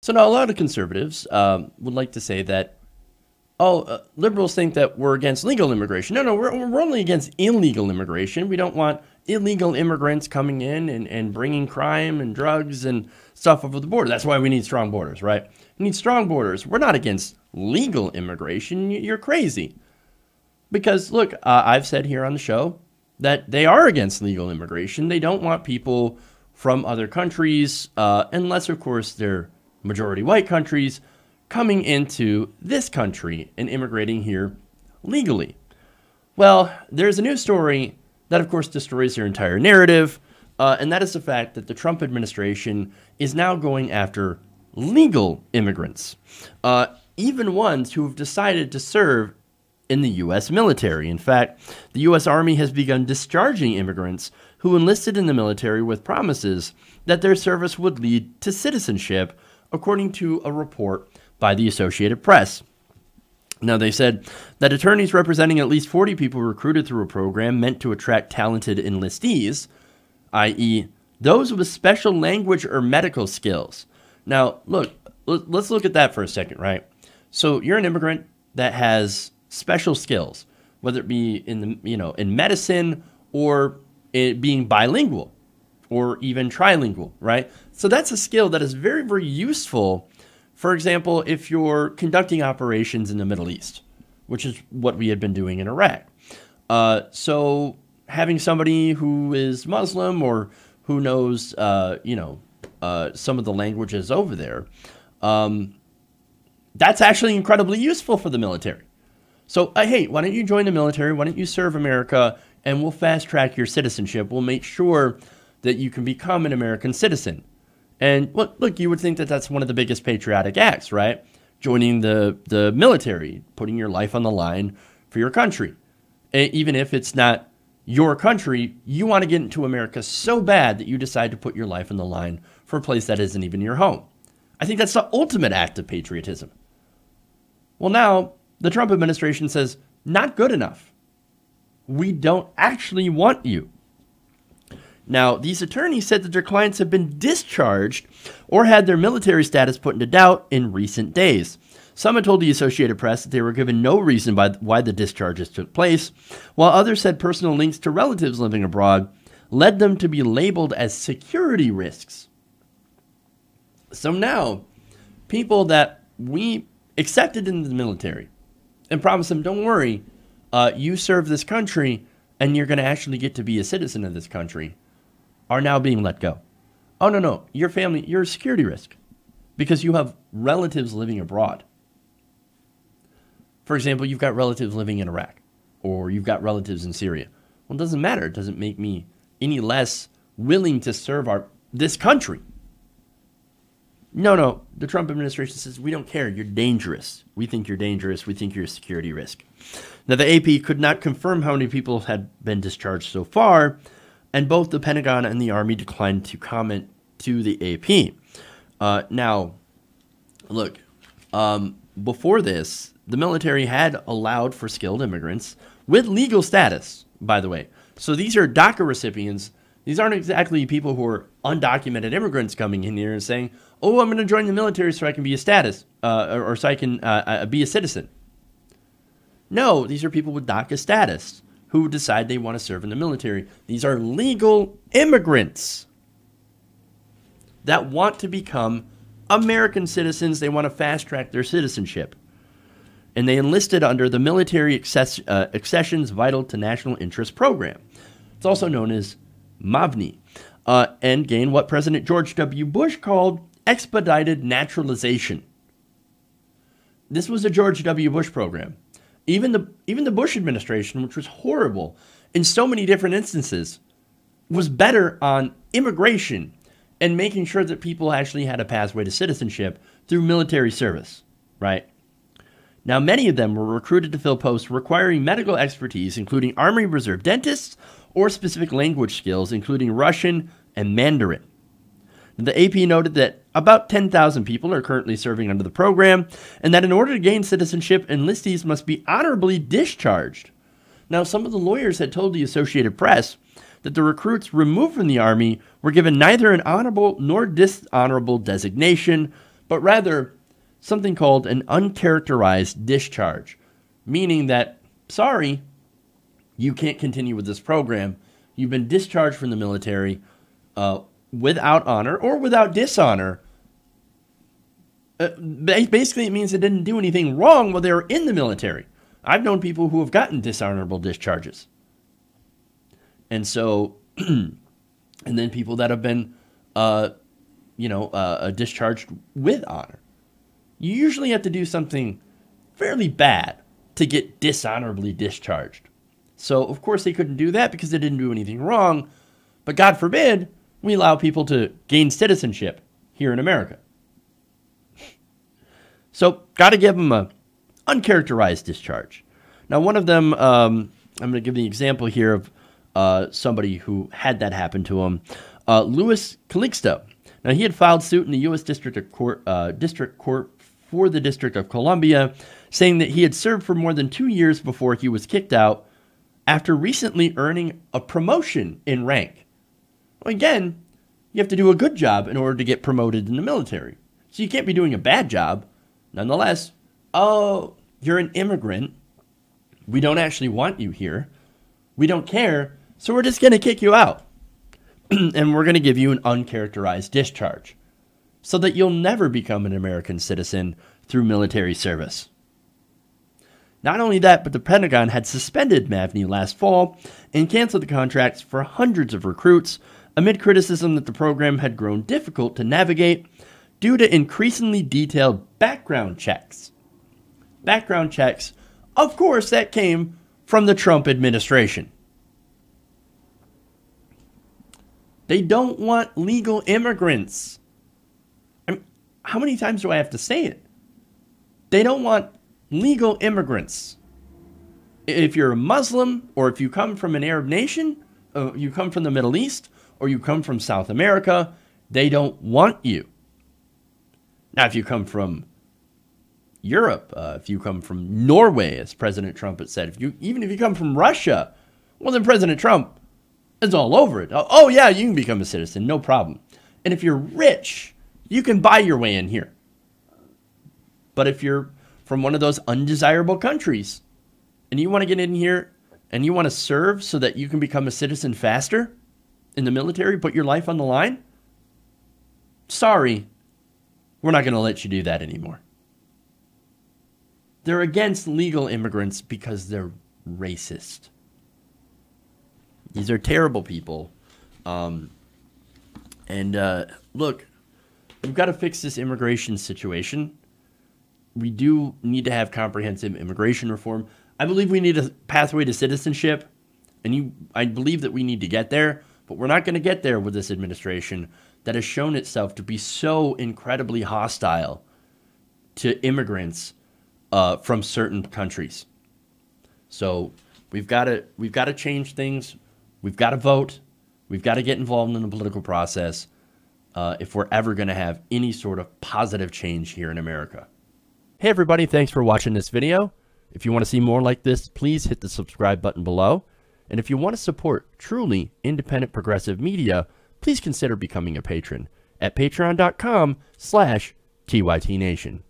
So now a lot of conservatives would like to say that, liberals think that we're against legal immigration. No, we're only against illegal immigration. We don't want illegal immigrants coming in and bringing crime and drugs and stuff over the border. That's why we need strong borders, right? We need strong borders. We're not against legal immigration. You're crazy. Because, look, I've said here on the show that they are against legal immigration. They don't want people from other countries, unless, of course, they're majority white countries, coming into this country and immigrating here legally. Well, there's a new story that, of course, destroys their entire narrative, and that is the fact that the Trump administration is now going after legal immigrants, even ones who have decided to serve in the U.S. military. In fact, the U.S. Army has begun discharging immigrants who enlisted in the military with promises that their service would lead to citizenship, according to a report by the Associated Press. Now, they said that attorneys representing at least 40 people recruited through a program meant to attract talented enlistees, i.e., those with special language or medical skills. Now, look, let's look at that for a second, right? So you're an immigrant that has special skills, whether it be in medicine or it being bilingual or even trilingual, right? So that's a skill that is very, very useful. For example, if you're conducting operations in the Middle East, which is what we had been doing in Iraq. So having somebody who is Muslim or who knows, some of the languages over there, that's actually incredibly useful for the military. So, hey, why don't you join the military? Why don't you serve America? And we'll fast track your citizenship. We'll make sure that you can become an American citizen. And look, you would think that that's one of the biggest patriotic acts, right? Joining the military, putting your life on the line for your country. Even if it's not your country, you want to get into America so bad that you decide to put your life on the line for a place that isn't even your home. I think that's the ultimate act of patriotism. Well, now the Trump administration says, not good enough. We don't actually want you. Now, these attorneys said that their clients have been discharged or had their military status put into doubt in recent days. Some had told the Associated Press that they were given no reason why the discharges took place, while others said personal links to relatives living abroad led them to be labeled as security risks. So now, people that we accepted into the military and promised them, don't worry, you serve this country and you're going to actually get to be a citizen of this country, are now being let go. Oh, no, your family, you're a security risk because you have relatives living abroad. For example, you've got relatives living in Iraq or you've got relatives in Syria. Well, it doesn't matter. It doesn't make me any less willing to serve this country. No, the Trump administration says, we don't care. You're dangerous. We think you're dangerous. We think you're a security risk. Now, the AP could not confirm how many people had been discharged so far, and both the Pentagon and the Army declined to comment to the AP. Now, look, before this, the military had allowed for skilled immigrants with legal status, by the way. So these are DACA recipients. These aren't exactly people who are undocumented immigrants coming in here and saying, oh, I'm going to join the military so I can be a status, or so I can be a citizen. No, these are people with DACA status who decide they want to serve in the military. These are legal immigrants that want to become American citizens. They want to fast track their citizenship. And they enlisted under the Military Accessions Vital to National Interest Program. It's also known as MAVNI, and gained what President George W. Bush called expedited naturalization. This was a George W. Bush program. Even the Bush administration, which was horrible in so many different instances, was better on immigration and making sure that people actually had a pathway to citizenship through military service, right? Now, many of them were recruited to fill posts requiring medical expertise, including Army Reserve dentists or specific language skills, including Russian and Mandarin. The AP noted that about 10,000 people are currently serving under the program, and that in order to gain citizenship, enlistees must be honorably discharged. Now, some of the lawyers had told the Associated Press that the recruits removed from the Army were given neither an honorable nor dishonorable designation, but rather something called an uncharacterized discharge, meaning that, sorry, you can't continue with this program. You've been discharged from the military without honor or without dishonor. Basically, it means they didn't do anything wrong while they were in the military. I've known people who have gotten dishonorable discharges. And so, and then people that have been, discharged with honor. You usually have to do something fairly bad to get dishonorably discharged. So, of course, they couldn't do that because they didn't do anything wrong. But God forbid, we allow people to gain citizenship here in America. So, got to give them a uncharacterized discharge. Now, one of them, I'm going to give the example here of somebody who had that happen to him. Louis Calixto. Now, he had filed suit in the U.S. District Court for the District of Columbia, saying that he had served for more than 2 years before he was kicked out after recently earning a promotion in rank. Well, again, you have to do a good job in order to get promoted in the military. So you can't be doing a bad job. Nonetheless, oh, you're an immigrant. We don't actually want you here. We don't care, so we're just going to kick you out. And we're going to give you an uncharacterized discharge so that you'll never become an American citizen through military service. Not only that, but the Pentagon had suspended Mavney last fall and canceled the contracts for hundreds of recruits amid criticism that the program had grown difficult to navigate due to increasingly detailed background checks. Background checks, of course, that came from the Trump administration. They don't want legal immigrants. I mean, how many times do I have to say it? They don't want legal immigrants. If you're a Muslim, or if you come from an Arab nation, you come from the Middle East, or you come from South America, they don't want you. Now, if you come from Europe, if you come from Norway, as President Trump had said, even if you come from Russia, well, then President Trump is all over it. Oh, yeah, you can become a citizen, no problem. And if you're rich, you can buy your way in here. But if you're from one of those undesirable countries and you want to get in here and you want to serve so that you can become a citizen faster in the military, put your life on the line, sorry, we're not going to let you do that anymore. They're against legal immigrants because they're racist. These are terrible people. Look, we've got to fix this immigration situation. We do need to have comprehensive immigration reform. I believe we need a pathway to citizenship, and I believe that we need to get there, but we're not going to get there with this administration that has shown itself to be so incredibly hostile to immigrants from certain countries. So we've got to change things. We've got to vote. We've got to get involved in the political process if we're ever going to have any sort of positive change here in America. Hey everybody, thanks for watching this video. If you want to see more like this, please hit the subscribe button below. And if you want to support truly independent progressive media, please consider becoming a patron at patreon.com/TYTNation.